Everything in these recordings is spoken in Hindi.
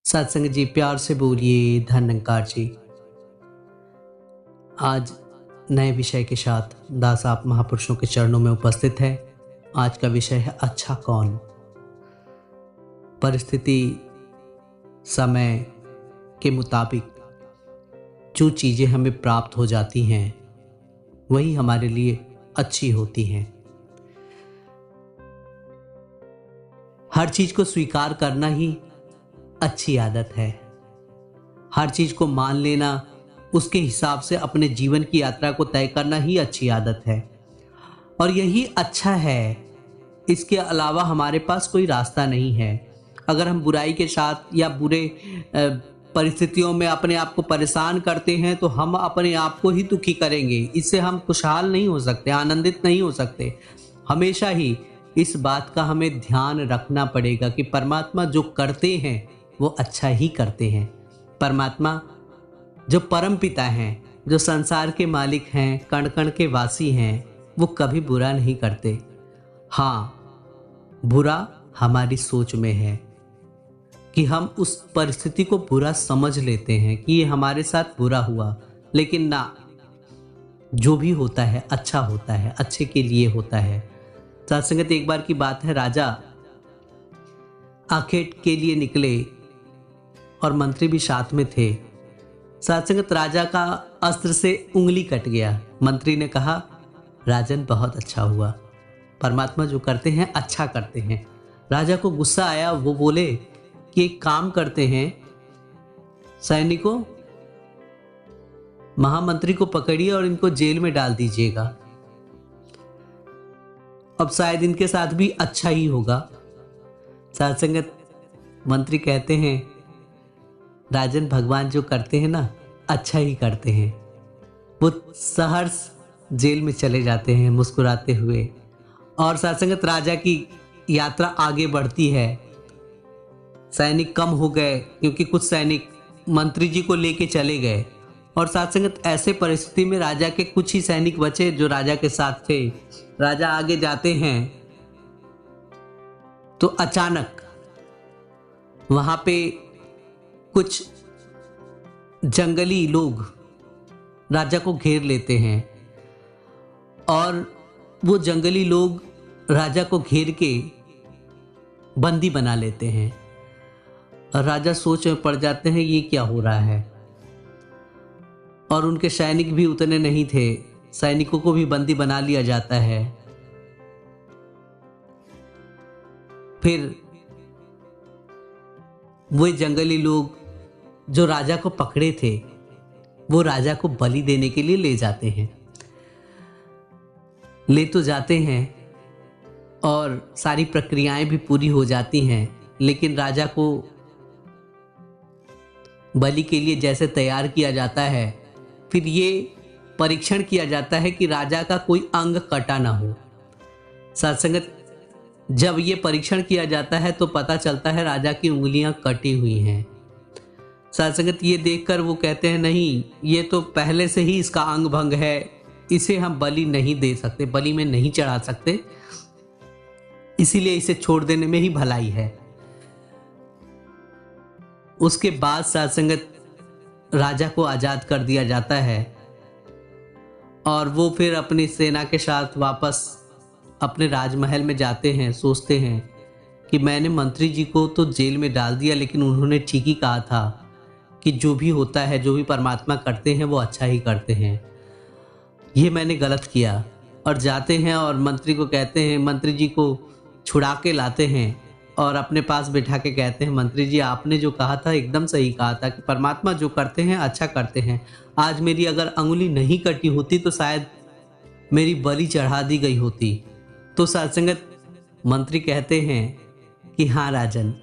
सत्संग जी, प्यार से बोलिए धन्यकार जी। आज नए विषय के साथ दास आप महापुरुषों के चरणों में उपस्थित है। आज का विषय है अच्छा कौन। परिस्थिति समय के मुताबिक जो चीज़ें हमें प्राप्त हो जाती हैं वही हमारे लिए अच्छी होती हैं। हर चीज़ को स्वीकार करना ही अच्छी आदत है। हर चीज़ को मान लेना, उसके हिसाब से अपने जीवन की यात्रा को तय करना ही अच्छी आदत है और यही अच्छा है। इसके अलावा हमारे पास कोई रास्ता नहीं है। अगर हम बुराई के साथ या बुरे परिस्थितियों में अपने आप को परेशान करते हैं तो हम अपने आप को ही दुखी करेंगे। इससे हम खुशहाल नहीं हो सकते, आनंदित नहीं हो सकते। हमेशा ही इस बात का हमें ध्यान रखना पड़ेगा कि परमात्मा जो करते हैं वो अच्छा ही करते हैं। परमात्मा जो परम पिता हैं, जो संसार के मालिक हैं, कण कण के वासी हैं, वो कभी बुरा नहीं करते। हाँ, बुरा हमारी सोच में है कि हम उस परिस्थिति को बुरा समझ लेते हैं कि ये हमारे साथ बुरा हुआ, लेकिन ना, जो भी होता है अच्छा होता है, अच्छे के लिए होता है। सत्संगत, एक बार की बात है, राजा आखेट के लिए निकले और मंत्री भी साथ में थे। सत्संगत, राजा का अस्त्र से उंगली कट गया। मंत्री ने कहा, राजन बहुत अच्छा हुआ, परमात्मा जो करते हैं अच्छा करते हैं। राजा को गुस्सा आया। वो बोले कि एक काम करते हैं, सैनिकों, महामंत्री को पकड़िए और इनको जेल में डाल दीजिएगा। अब शायद इनके साथ भी अच्छा ही होगा। सत्संगत, मंत्री कहते हैं, राजन, भगवान जो करते हैं ना अच्छा ही करते हैं। वो सहर्ष जेल में चले जाते हैं मुस्कुराते हुए। और सत्संगत, राजा की यात्रा आगे बढ़ती है। सैनिक कम हो गए क्योंकि कुछ सैनिक मंत्री जी को लेके चले गए। और सत्संगत, ऐसे परिस्थिति में राजा के कुछ ही सैनिक बचे जो राजा के साथ थे। राजा आगे जाते हैं तो अचानक वहां पे कुछ जंगली लोग राजा को घेर लेते हैं और वो जंगली लोग राजा को घेर के बंदी बना लेते हैं। और राजा सोच में पड़ जाते हैं ये क्या हो रहा है। और उनके सैनिक भी उतने नहीं थे, सैनिकों को भी बंदी बना लिया जाता है। फिर वो जंगली लोग जो राजा को पकड़े थे वो राजा को बलि देने के लिए ले जाते हैं। ले तो जाते हैं और सारी प्रक्रियाएं भी पूरी हो जाती हैं, लेकिन राजा को बलि के लिए जैसे तैयार किया जाता है, फिर ये परीक्षण किया जाता है कि राजा का कोई अंग कटा ना हो। सत्संगत, जब ये परीक्षण किया जाता है तो पता चलता है राजा की उंगलियां कटी हुई हैं। सत्संगत, ये देखकर वो कहते हैं, नहीं, ये तो पहले से ही इसका अंग भंग है, इसे हम बलि नहीं दे सकते, बलि में नहीं चढ़ा सकते, इसीलिए इसे छोड़ देने में ही भलाई है। उसके बाद सत्संगत, राजा को आजाद कर दिया जाता है और वो फिर अपनी सेना के साथ वापस अपने राजमहल में जाते हैं। सोचते हैं कि मैंने मंत्री जी को तो जेल में डाल दिया, लेकिन उन्होंने ठीक ही कहा था कि जो भी होता है, जो भी परमात्मा करते हैं वो अच्छा ही करते हैं। ये मैंने गलत किया। और जाते हैं और मंत्री को कहते हैं, मंत्री जी को छुड़ा के लाते हैं और अपने पास बिठा के कहते हैं, मंत्री जी, आपने जो कहा था एकदम सही कहा था कि परमात्मा जो करते हैं अच्छा करते हैं। आज मेरी अगर अंगुली नहीं कटी होती तो शायद मेरी बलि चढ़ा दी गई होती। तो सत्संगत, मंत्री कहते हैं कि हाँ राजन,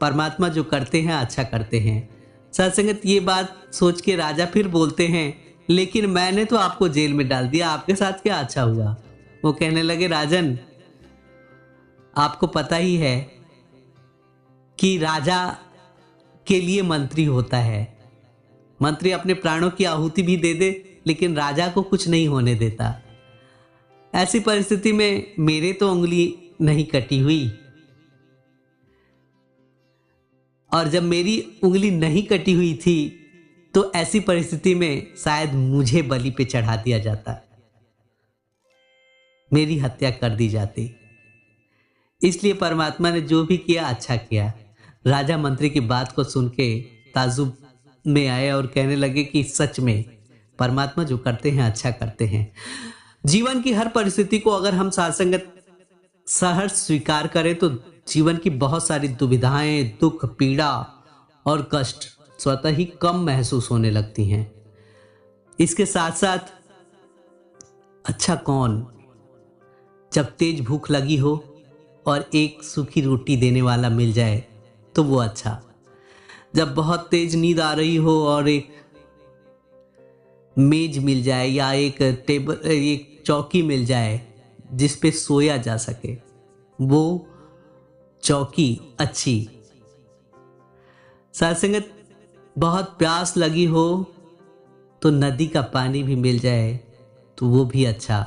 परमात्मा जो करते हैं अच्छा करते हैं। सत्संगत, ये बात सोच के राजा फिर बोलते हैं, लेकिन मैंने तो आपको जेल में डाल दिया, आपके साथ क्या अच्छा हुआ। वो कहने लगे, राजन, आपको पता ही है कि राजा के लिए मंत्री होता है। मंत्री अपने प्राणों की आहुति भी दे दे लेकिन राजा को कुछ नहीं होने देता। ऐसी परिस्थिति में मेरे तो उंगली नहीं कटी हुई और जब मेरी उंगली नहीं कटी हुई थी तो ऐसी परिस्थिति में शायद मुझे बलि पे चढ़ा दिया जाता, मेरी हत्या कर दी जाती। इसलिए परमात्मा ने जो भी किया अच्छा किया। राजा मंत्री की बात को सुन के ताजुब में आए और कहने लगे कि सच में परमात्मा जो करते हैं अच्छा करते हैं। जीवन की हर परिस्थिति को अगर हम साथ संगत सहर्ष स्वीकार करें तो जीवन की बहुत सारी दुविधाएं, दुख, पीड़ा और कष्ट स्वतः ही कम महसूस होने लगती हैं। इसके साथ साथ अच्छा कौन, जब तेज भूख लगी हो और एक सूखी रोटी देने वाला मिल जाए तो वो अच्छा। जब बहुत तेज नींद आ रही हो और एक मेज मिल जाए या एक टेबल, एक चौकी मिल जाए जिस पे सोया जा सके, वो चौकी अच्छी। साथ संगत बहुत प्यास लगी हो तो नदी का पानी भी मिल जाए तो वो भी अच्छा।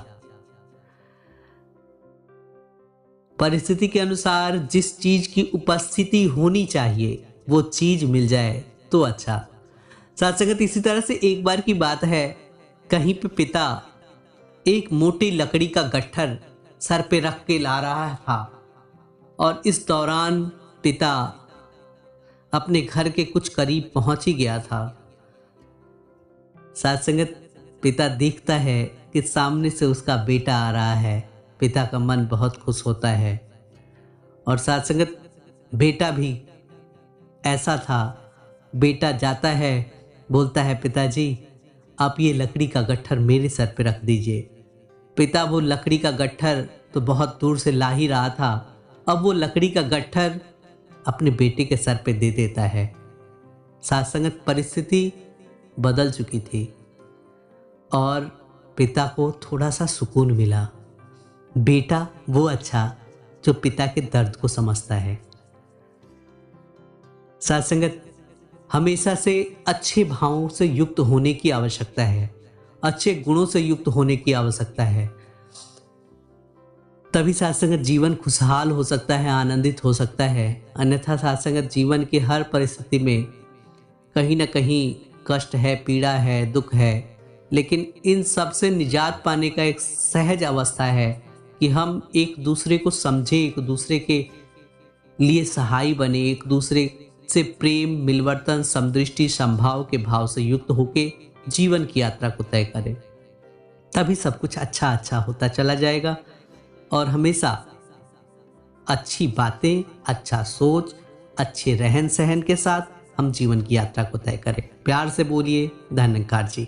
परिस्थिति के अनुसार जिस चीज की उपस्थिति होनी चाहिए वो चीज मिल जाए तो अच्छा। साथ संगत इसी तरह से एक बार की बात है, कहीं पे पिता एक मोटी लकड़ी का गट्ठर सर पे रख के ला रहा था और इस दौरान पिता अपने घर के कुछ करीब पहुंच ही गया था। साथ संगत पिता देखता है कि सामने से उसका बेटा आ रहा है। पिता का मन बहुत खुश होता है और साथ संगत बेटा भी ऐसा था। बेटा जाता है, बोलता है पिताजी आप ये लकड़ी का गट्ठर मेरे सर पे रख दीजिए। पिता वो लकड़ी का गट्ठर तो बहुत दूर से ला ही रहा था, अब वो लकड़ी का गट्ठर अपने बेटे के सर पे दे देता है। साथ संगत परिस्थिति बदल चुकी थी और पिता को थोड़ा सा सुकून मिला। बेटा वो अच्छा जो पिता के दर्द को समझता है। साथ संगत हमेशा से अच्छे भावों से युक्त होने की आवश्यकता है, अच्छे गुणों से युक्त होने की आवश्यकता है। तभी साथ संगत जीवन खुशहाल हो सकता है, आनंदित हो सकता है। अन्यथा साथ संगत जीवन की हर परिस्थिति में कहीं ना कहीं कष्ट है, पीड़ा है, दुख है, लेकिन इन सब से निजात पाने का एक सहज अवस्था है कि हम एक दूसरे को समझें, एक दूसरे के लिए सहाय बने, एक दूसरे से प्रेम, मिलवर्तन, समदृष्टि, समभाव के भाव से युक्त होके जीवन की यात्रा को तय करें। तभी सब कुछ अच्छा अच्छा होता चला जाएगा और हमेशा अच्छी बातें, अच्छा सोच, अच्छे रहन सहन के साथ हम जीवन की यात्रा को तय करें। प्यार से बोलिए धन्यकार जी।